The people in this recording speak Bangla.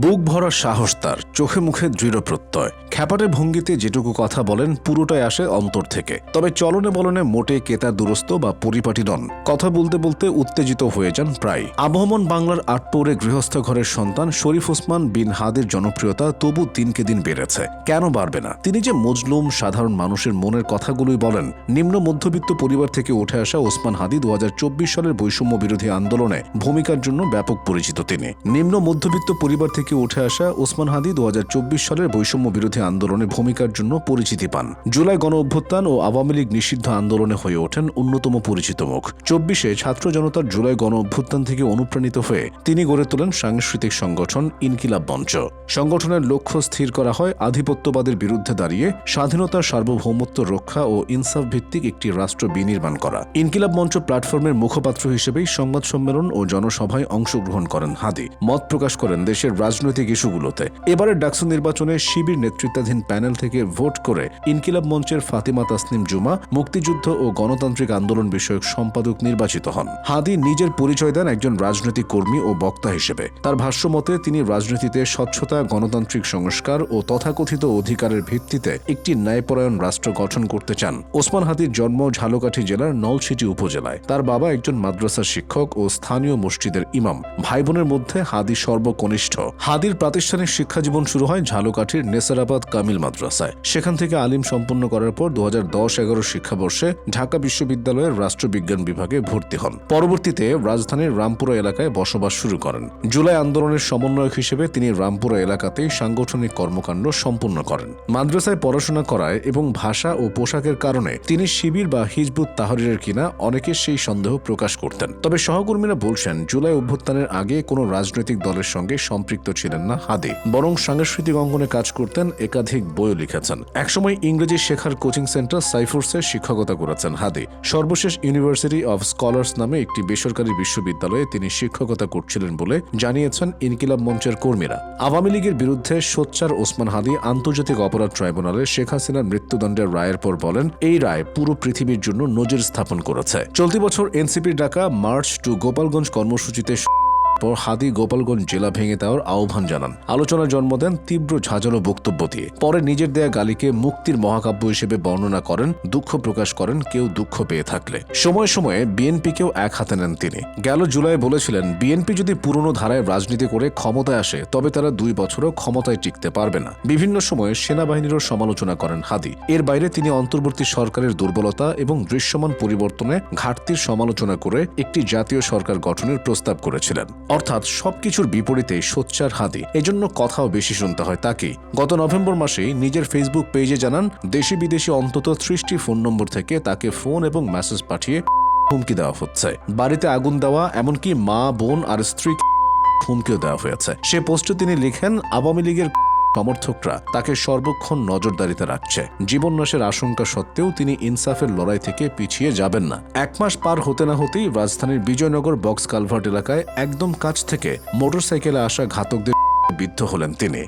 বুক ভরা সাহস তার, চোখে মুখে দৃঢ় প্রত্যয়। খ্যাপাটে ভঙ্গিতে যেটুকু কথা বলেন পুরোটাই আসে অন্তর থেকে। তবে চলনে বলনে মোটে কেতা দুরস্ত বা পরিপাটি নন। কথা বলতে বলতে উত্তেজিত হয়ে যান প্রায়। আবহমান বাংলার আটপৌরে গৃহস্থ ঘরের সন্তান শরীফ ওসমান বিন হাদির জনপ্রিয়তা তবু দিনকে দিন বেড়েছে। কেন বাড়বে না? তিনি যে মজলুম সাধারণ মানুষের মনের কথাগুলোই বলেন। নিম্ন মধ্যবিত্ত পরিবার থেকে উঠে আসা ওসমান হাদি 2024 সালের বৈষম্য বিরোধী আন্দোলনে ভূমিকার জন্য ব্যাপক পরিচিত তিনি। নিম্ন মধ্যবিত্ত পরিবার থেকে উঠে আসা ওসমান হাদি 2024 সালের বৈষম্য বিরোধী আন্দোলনে ভূমিকার জন্য পরিচিতি পান। জুলাই গণ অভ্যুত্থান ও আওয়ামী লীগ নিষিদ্ধ আন্দোলনে হয়ে ওঠেন অন্যতম পরিচিত মুখ। 24-এ ছাত্র জনতার জুলাই গণ অভ্যুত্থান থেকে অনুপ্রাণিত হয়ে তিনি গড়ে তোলেন সাংস্কৃতিক সংগঠন ইনকিলাব মঞ্চ। সংগঠনের লক্ষ্য স্থির করা হয় আধিপত্যবাদের বিরুদ্ধে দাঁড়িয়ে স্বাধীনতার সার্বভৌমত্ব রক্ষা ও ইনসাফ ভিত্তিক একটি রাষ্ট্র বিনির্মাণ করা। ইনকিলাব মঞ্চ প্ল্যাটফর্মের মুখপাত্র হিসেবেই সংবাদ সম্মেলন ও জনসভায় অংশগ্রহণ করেন হাদি। মত প্রকাশ করেন দেশের রাজনৈতিক ইস্যুগুলোতে। এবারের ডাকসু নির্বাচনে শিবির নেতৃত্বাধীন প্যানেল থেকে ভোট করে ইনকিলাব মঞ্চের ফাতিমা তাসনিম জুমা মুক্তিযুদ্ধ ও গণতান্ত্রিক আন্দোলন বিষয়ক সম্পাদক নির্বাচিত হন। হাদি নিজের পরিচয় দেন একজন রাজনৈতিক কর্মী ও বক্তা হিসেবে। তার ভাষ্যমতে তিনি রাজনীতিতে স্বচ্ছতা, গণতান্ত্রিক সংস্কার ও তথাকথিত অধিকারের ভিত্তিতে একটি ন্যায়পরায়ণ রাষ্ট্র গঠন করতে চান। ওসমান হাদির জন্ম ঝালকাঠি জেলার নলছিটি উপজেলায়। তার বাবা একজন মাদ্রাসা শিক্ষক ও স্থানীয় মসজিদের ইমাম। ভাই বোনের মধ্যে হাদি সর্বকনিষ্ঠ। হাদির প্রাতিষ্ঠানিক শিক্ষাজীবন শুরু হয় ঝালকাঠির নেসারাবাদ কামিল মাদ্রাসায়। সেখান থেকে আলিম সম্পন্ন করার পর 2010-11 শিক্ষাবর্ষে ঢাকা বিশ্ববিদ্যালয়ের রাষ্ট্রবিজ্ঞান বিভাগে ভর্তি হন। পরবর্তীতে রাজধানীর রামপুরা এলাকায় বসবাস শুরু করেন। জুলাই আন্দোলনের সমন্বয়ক হিসেবে তিনি রামপুরা এলাকাতেই সাংগঠনিক কর্মকাণ্ড সম্পন্ন করেন। মাদ্রাসায় পড়াশোনা করায় এবং ভাষা ও পোশাকের কারণে তিনি শিবির বা হিজবুত তাহরিরের কিনা অনেকে সেই সন্দেহ প্রকাশ করতেন। তবে সহকর্মীরা বলছেন জুলাই অভ্যুত্থানের আগে কোনো রাজনৈতিক দলের সঙ্গে সম্পৃক্ত ছিলেন না হাদি, বরং সাংস্কৃতিক অঙ্গনে কাজ করতেন। একাধিক বইও লিখেছেন। একসময় ইংরেজি শেখার কোচিং সেন্টার সাইফোর্সে শিক্ষকতা করেছেন হাদি। সর্বশেষ ইউনিভার্সিটি অব স্কলার্স নামে একটি বেসরকারি বিশ্ববিদ্যালয়ে তিনি শিক্ষকতা করছিলেন বলে জানিয়েছেন ইনকিলাব মঞ্চের কর্মীরা। আওয়ামী লীগের বিরুদ্ধে সোচ্চার ওসমান হাদি আন্তর্জাতিক অপরাধ ট্রাইব্যুনালে শেখ হাসিনার মৃত্যুদণ্ডের রায়ের পর বলেন, এই রায় পুরো পৃথিবীর জন্য নজির স্থাপন করেছে। চলতি বছর এনসিপির ডাকা মার্চ টু গোপালগঞ্জ কর্মসূচিতে পর হাদি গোপালগঞ্জ জেলা ভেঙে দেওয়ার আহ্বান জানান। আলোচনার জন্ম দেন তীব্র ঝাঁঝালো বক্তব্য দিয়ে। পরে নিজের দেয়া গালিকে মুক্তির মহাকাব্য হিসেবে বর্ণনা করেন, দুঃখ প্রকাশ করেন কেউ দুঃখ পেয়ে থাকলে। সময়ে সময়ে বিএনপিকেও এক হাতে নেন তিনি। গেল জুলাই বলেছিলেন, বিএনপি যদি পুরনো ধারায় রাজনীতি করে ক্ষমতায় আসে তবে তারা 2 বছরও ক্ষমতায় টিকতে পারবে না। বিভিন্ন সময়ে সেনাবাহিনীরও সমালোচনা করেন হাদি। এর বাইরে তিনি অন্তর্বর্তী সরকারের দুর্বলতা এবং দৃশ্যমান পরিবর্তনে ঘাটতির সমালোচনা করে একটি জাতীয় সরকার গঠনের প্রস্তাব করেছিলেন। অর্থাৎ সবকিছুর বিপরীতে সোচ্চার হাদি। এজন্য কথাও বেশি শুনতে হয় তাকে। গত নভেম্বর মাসেই নিজের ফেসবুক পেজে জানান, দেশি বিদেশি অন্তত 30টি ফোন নম্বর থেকে তাকে ফোন এবং মেসেজ পাঠিয়ে হুমকি দেওয়া হচ্ছে। বাড়িতে আগুন দেওয়া, এমনকি মা, বোন আর স্ত্রীকে হুমকিও দেওয়া হয়েছে। সে পোস্টে তিনি লিখেন, আওয়ামী লীগের সমর্থকরা তাকে সর্বক্ষণ নজরদারিতে রাখছে। জীবন নাশের আশঙ্কা সত্ত্বেও তিনি ইনসাফের লড়াই থেকে পিছিয়ে যাবেন না। 1 মাস পার হতে না হতেই রাজধানীর বিজয়নগর বক্স কালভার্ট এলাকায় একদম কাছ থেকে মোটরসাইকেলে আসা ঘাতকদের বিদ্ধ হলেন তিনি।